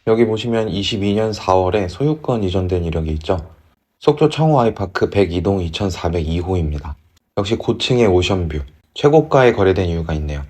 여기 보시면 22년 4월에 소유권 이전된 이력이 있죠. 속초 청호 아이파크 102동 2402호입니다. 역시 고층의 오션뷰, 최고가에 거래된 이유가 있네요.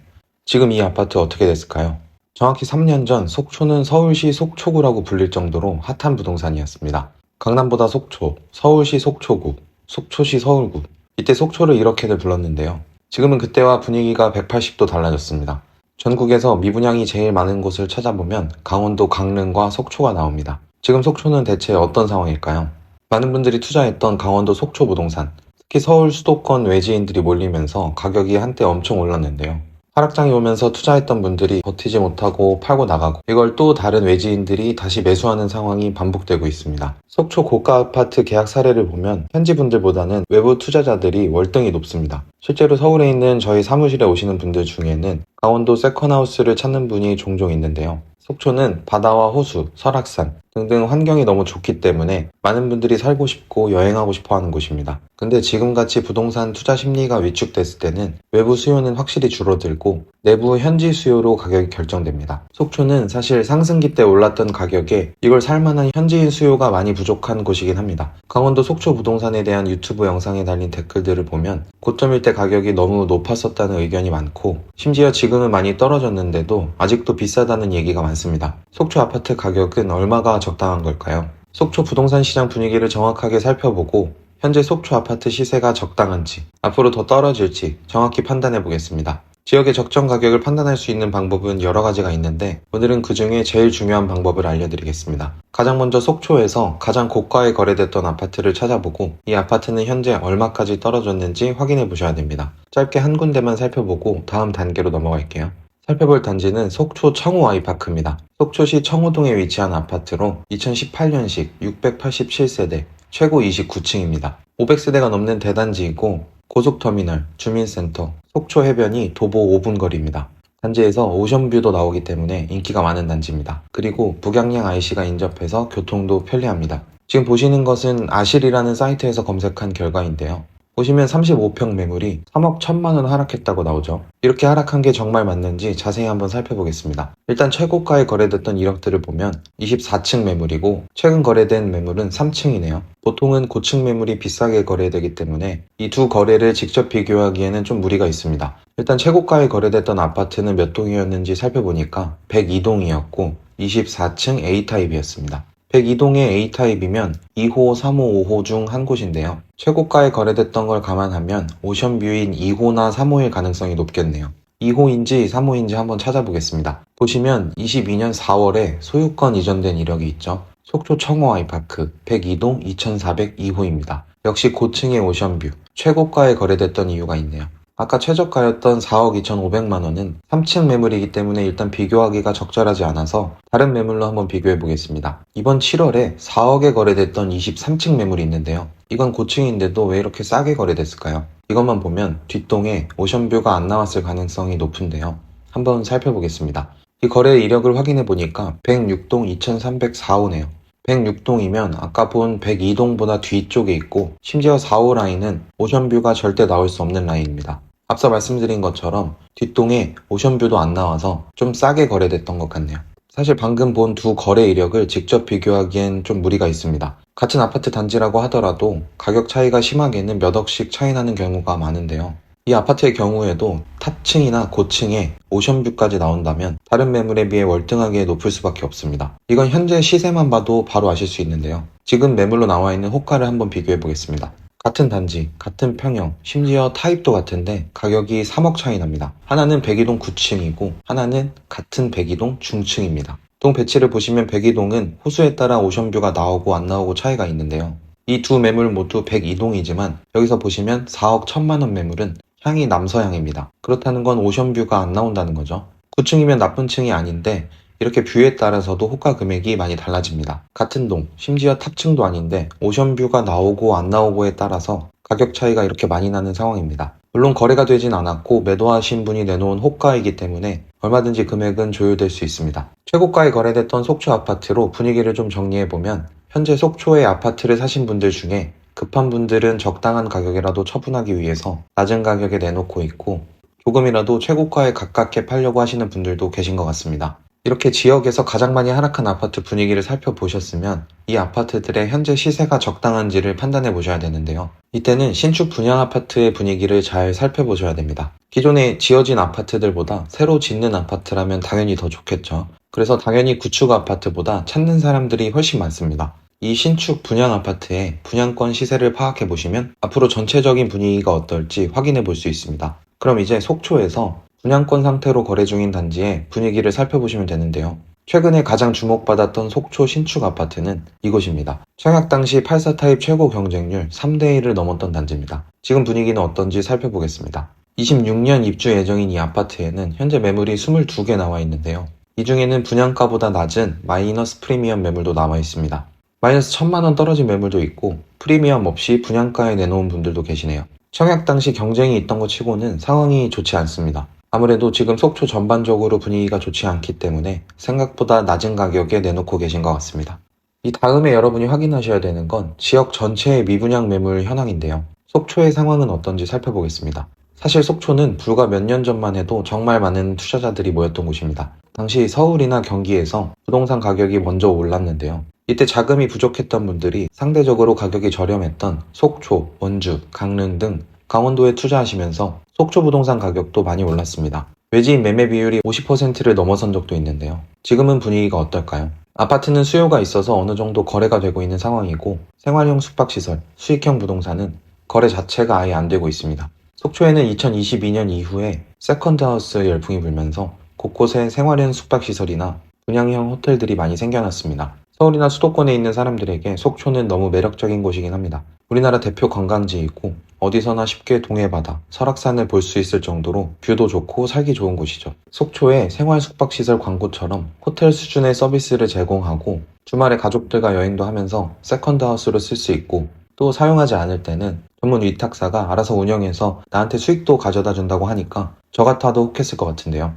지금 이 아파트 어떻게 됐을까요? 정확히 3년 전 속초는 서울시 속초구라고 불릴 정도로 핫한 부동산이었습니다. 강남보다 속초, 서울시 속초구, 속초시 서울구. 이때 속초를 이렇게들 불렀는데요. 지금은 그때와 분위기가 180도 달라졌습니다. 전국에서 미분양이 제일 많은 곳을 찾아보면 강원도 강릉과 속초가 나옵니다. 지금 속초는 대체 어떤 상황일까요? 많은 분들이 투자했던 강원도 속초 부동산, 특히 서울 수도권 외지인들이 몰리면서 가격이 한때 엄청 올랐는데요. 하락장이 오면서 투자했던 분들이 버티지 못하고 팔고 나가고, 이걸 또 다른 외지인들이 다시 매수하는 상황이 반복되고 있습니다. 속초 고가 아파트 계약 사례를 보면 현지 분들보다는 외부 투자자들이 월등히 높습니다. 실제로 서울에 있는 저희 사무실에 오시는 분들 중에는 강원도 세컨하우스를 찾는 분이 종종 있는데요. 속초는 바다와 호수, 설악산 등등 환경이 너무 좋기 때문에 많은 분들이 살고 싶고 여행하고 싶어 하는 곳입니다. 근데 지금같이 부동산 투자 심리가 위축됐을 때는 외부 수요는 확실히 줄어들고 내부 현지 수요로 가격이 결정됩니다. 속초는 사실 상승기 때 올랐던 가격에 이걸 살만한 현지인 수요가 많이 부족한 곳이긴 합니다. 강원도 속초 부동산에 대한 유튜브 영상에 달린 댓글들을 보면 고점일 때 가격이 너무 높았었다는 의견이 많고, 심지어 지금은 많이 떨어졌는데도 아직도 비싸다는 얘기가 많습니다. 속초 아파트 가격은 얼마가 적당한 걸까요? 속초 부동산 시장 분위기를 정확하게 살펴보고 현재 속초 아파트 시세가 적당한지, 앞으로 더 떨어질지 정확히 판단해 보겠습니다. 지역의 적정 가격을 판단할 수 있는 방법은 여러 가지가 있는데 오늘은 그 중에 제일 중요한 방법을 알려드리겠습니다. 가장 먼저 속초에서 가장 고가에 거래됐던 아파트를 찾아보고 이 아파트는 현재 얼마까지 떨어졌는지 확인해 보셔야 됩니다. 짧게 한 군데만 살펴보고 다음 단계로 넘어갈게요. 살펴볼 단지는 속초 청호 아이파크입니다. 속초시 청호동에 위치한 아파트로 2018년식 687세대, 최고 29층입니다. 500세대가 넘는 대단지이고 고속터미널, 주민센터, 속초 해변이 도보 5분 거리입니다. 단지에서 오션뷰도 나오기 때문에 인기가 많은 단지입니다. 그리고 북양양 IC가 인접해서 교통도 편리합니다. 지금 보시는 것은 아실이라는 사이트에서 검색한 결과인데요. 보시면 35평 매물이 3억 1천만 원 하락했다고 나오죠. 이렇게 하락한 게 정말 맞는지 자세히 한번 살펴보겠습니다. 일단 최고가에 거래됐던 이력들을 보면 24층 매물이고 최근 거래된 매물은 3층이네요. 보통은 고층 매물이 비싸게 거래되기 때문에 이 두 거래를 직접 비교하기에는 좀 무리가 있습니다. 일단 최고가에 거래됐던 아파트는 몇 동이었는지 살펴보니까 102동이었고 24층 A타입이었습니다. 102동의 A타입이면 2호, 3호, 5호 중 한 곳인데요. 최고가에 거래됐던 걸 감안하면 오션뷰인 2호나 3호일 가능성이 높겠네요. 2호인지 3호인지 한번 찾아보겠습니다. 보시면 22년 4월에 소유권 이전된 이력이 있죠. 속초 청호 아이파크 102동 2402호입니다. 역시 고층의 오션뷰, 최고가에 거래됐던 이유가 있네요. 아까 최저가였던 4억 2,500만 원은 3층 매물이기 때문에 일단 비교하기가 적절하지 않아서 다른 매물로 한번 비교해 보겠습니다. 이번 7월에 4억에 거래됐던 23층 매물이 있는데요. 이건 고층인데도 왜 이렇게 싸게 거래됐을까요? 이것만 보면 뒷동에 오션뷰가 안 나왔을 가능성이 높은데요. 한번 살펴보겠습니다. 이 거래 이력을 확인해 보니까 106동 2304호네요. 106동이면 아까 본 102동보다 뒤쪽에 있고 심지어 4호 라인은 오션뷰가 절대 나올 수 없는 라인입니다. 앞서 말씀드린 것처럼 뒷동에 오션뷰도 안 나와서 좀 싸게 거래됐던 것 같네요. 사실 방금 본 두 거래 이력을 직접 비교하기엔 좀 무리가 있습니다. 같은 아파트 단지라고 하더라도 가격 차이가 심하게는 몇 억씩 차이 나는 경우가 많은데요. 이 아파트의 경우에도 탑층이나 고층에 오션뷰까지 나온다면 다른 매물에 비해 월등하게 높을 수밖에 없습니다. 이건 현재 시세만 봐도 바로 아실 수 있는데요. 지금 매물로 나와 있는 호가를 한번 비교해 보겠습니다. 같은 단지, 같은 평형, 심지어 타입도 같은데 가격이 3억 차이 납니다. 하나는 102동 9층이고 하나는 같은 102동 중층입니다. 동 배치를 보시면 102동은 호수에 따라 오션뷰가 나오고 안 나오고 차이가 있는데요. 이 두 매물 모두 102동이지만 여기서 보시면 4억 1천만 원 매물은 향이 남서향입니다. 그렇다는 건 오션뷰가 안 나온다는 거죠. 9층이면 나쁜 층이 아닌데 이렇게 뷰에 따라서도 호가 금액이 많이 달라집니다. 같은 동, 심지어 탑층도 아닌데 오션뷰가 나오고 안 나오고에 따라서 가격 차이가 이렇게 많이 나는 상황입니다. 물론 거래가 되진 않았고 매도하신 분이 내놓은 호가이기 때문에 얼마든지 금액은 조율될 수 있습니다. 최고가에 거래됐던 속초 아파트로 분위기를 좀 정리해보면 현재 속초의 아파트를 사신 분들 중에 급한 분들은 적당한 가격이라도 처분하기 위해서 낮은 가격에 내놓고 있고 조금이라도 최고가에 가깝게 팔려고 하시는 분들도 계신 것 같습니다. 이렇게 지역에서 가장 많이 하락한 아파트 분위기를 살펴보셨으면 이 아파트들의 현재 시세가 적당한지를 판단해 보셔야 되는데요. 이때는 신축 분양 아파트의 분위기를 잘 살펴보셔야 됩니다. 기존에 지어진 아파트들보다 새로 짓는 아파트라면 당연히 더 좋겠죠. 그래서 당연히 구축 아파트보다 찾는 사람들이 훨씬 많습니다. 이 신축 분양 아파트의 분양권 시세를 파악해 보시면 앞으로 전체적인 분위기가 어떨지 확인해 볼 수 있습니다. 그럼 이제 속초에서 분양권 상태로 거래 중인 단지의 분위기를 살펴보시면 되는데요. 최근에 가장 주목받았던 속초 신축 아파트는 이곳입니다. 청약 당시 84 타입 최고 경쟁률 3대1을 넘었던 단지입니다. 지금 분위기는 어떤지 살펴보겠습니다. 26년 입주 예정인 이 아파트에는 현재 매물이 22개 나와 있는데요. 이 중에는 분양가보다 낮은 마이너스 프리미엄 매물도 남아 있습니다. 마이너스 1000만원 떨어진 매물도 있고 프리미엄 없이 분양가에 내놓은 분들도 계시네요. 청약 당시 경쟁이 있던 것 치고는 상황이 좋지 않습니다. 아무래도 지금 속초 전반적으로 분위기가 좋지 않기 때문에 생각보다 낮은 가격에 내놓고 계신 것 같습니다. 이 다음에 여러분이 확인하셔야 되는 건 지역 전체의 미분양 매물 현황인데요. 속초의 상황은 어떤지 살펴보겠습니다. 사실 속초는 불과 몇 년 전만 해도 정말 많은 투자자들이 모였던 곳입니다. 당시 서울이나 경기에서 부동산 가격이 먼저 올랐는데요. 이때 자금이 부족했던 분들이 상대적으로 가격이 저렴했던 속초, 원주, 강릉 등 강원도에 투자하시면서 속초 부동산 가격도 많이 올랐습니다. 외지인 매매 비율이 50%를 넘어선 적도 있는데요. 지금은 분위기가 어떨까요? 아파트는 수요가 있어서 어느 정도 거래가 되고 있는 상황이고 생활형 숙박시설, 수익형 부동산은 거래 자체가 아예 안 되고 있습니다. 속초에는 2022년 이후에 세컨드하우스 열풍이 불면서 곳곳에 생활형 숙박시설이나 분양형 호텔들이 많이 생겨났습니다. 서울이나 수도권에 있는 사람들에게 속초는 너무 매력적인 곳이긴 합니다. 우리나라 대표 관광지이고 어디서나 쉽게 동해바다, 설악산을 볼 수 있을 정도로 뷰도 좋고 살기 좋은 곳이죠. 속초의 생활 숙박시설 광고처럼 호텔 수준의 서비스를 제공하고 주말에 가족들과 여행도 하면서 세컨드하우스로 쓸 수 있고 또 사용하지 않을 때는 전문 위탁사가 알아서 운영해서 나한테 수익도 가져다 준다고 하니까 저 같아도 혹했을 것 같은데요.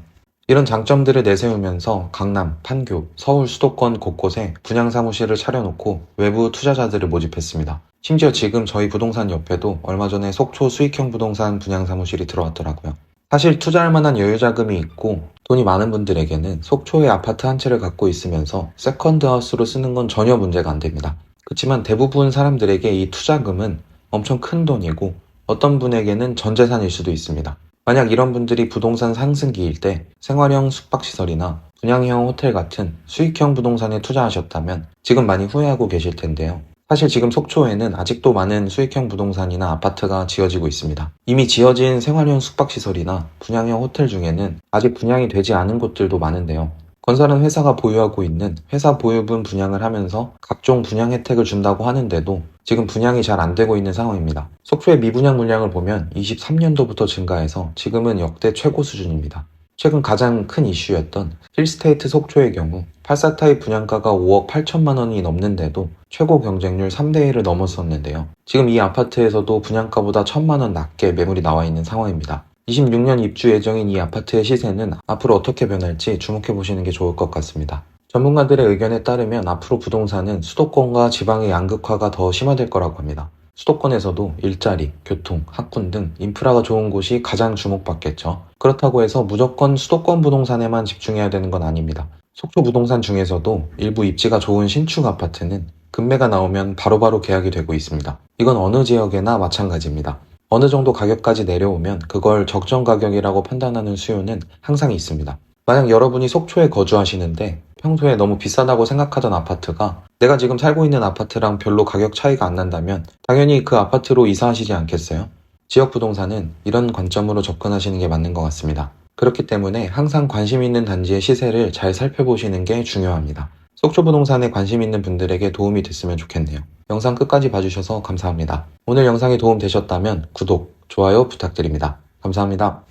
이런 장점들을 내세우면서 강남, 판교, 서울 수도권 곳곳에 분양사무실을 차려놓고 외부 투자자들을 모집했습니다. 심지어 지금 저희 부동산 옆에도 얼마 전에 속초 수익형 부동산 분양사무실이 들어왔더라고요. 사실 투자할 만한 여유자금이 있고 돈이 많은 분들에게는 속초에 아파트 한 채를 갖고 있으면서 세컨드하우스로 쓰는 건 전혀 문제가 안 됩니다. 그렇지만 대부분 사람들에게 이 투자금은 엄청 큰 돈이고 어떤 분에게는 전 재산일 수도 있습니다. 만약 이런 분들이 부동산 상승기일 때 생활형 숙박시설이나 분양형 호텔 같은 수익형 부동산에 투자하셨다면 지금 많이 후회하고 계실 텐데요. 사실 지금 속초에는 아직도 많은 수익형 부동산이나 아파트가 지어지고 있습니다. 이미 지어진 생활형 숙박시설이나 분양형 호텔 중에는 아직 분양이 되지 않은 곳들도 많은데요. 건설은 회사가 보유하고 있는 회사 보유분 분양을 하면서 각종 분양 혜택을 준다고 하는데도 지금 분양이 잘 안 되고 있는 상황입니다. 속초의 미분양 물량을 보면 23년도부터 증가해서 지금은 역대 최고 수준입니다. 최근 가장 큰 이슈였던 힐스테이트 속초의 경우 84 타입 분양가가 5억 8천만 원이 넘는데도 최고 경쟁률 3대1을 넘었었는데요. 지금 이 아파트에서도 분양가보다 1천만 원 낮게 매물이 나와 있는 상황입니다. 26년 입주 예정인 이 아파트의 시세는 앞으로 어떻게 변할지 주목해 보시는 게 좋을 것 같습니다. 전문가들의 의견에 따르면 앞으로 부동산은 수도권과 지방의 양극화가 더 심화될 거라고 합니다. 수도권에서도 일자리, 교통, 학군 등 인프라가 좋은 곳이 가장 주목받겠죠. 그렇다고 해서 무조건 수도권 부동산에만 집중해야 되는 건 아닙니다. 속초 부동산 중에서도 일부 입지가 좋은 신축 아파트는 급매가 나오면 바로바로 계약이 되고 있습니다. 이건 어느 지역에나 마찬가지입니다. 어느 정도 가격까지 내려오면 그걸 적정 가격이라고 판단하는 수요는 항상 있습니다. 만약 여러분이 속초에 거주하시는데 평소에 너무 비싸다고 생각하던 아파트가 내가 지금 살고 있는 아파트랑 별로 가격 차이가 안 난다면 당연히 그 아파트로 이사하시지 않겠어요? 지역 부동산은 이런 관점으로 접근하시는 게 맞는 것 같습니다. 그렇기 때문에 항상 관심 있는 단지의 시세를 잘 살펴보시는 게 중요합니다. 속초 부동산에 관심 있는 분들에게 도움이 됐으면 좋겠네요. 영상 끝까지 봐주셔서 감사합니다. 오늘 영상이 도움 되셨다면 구독, 좋아요 부탁드립니다. 감사합니다.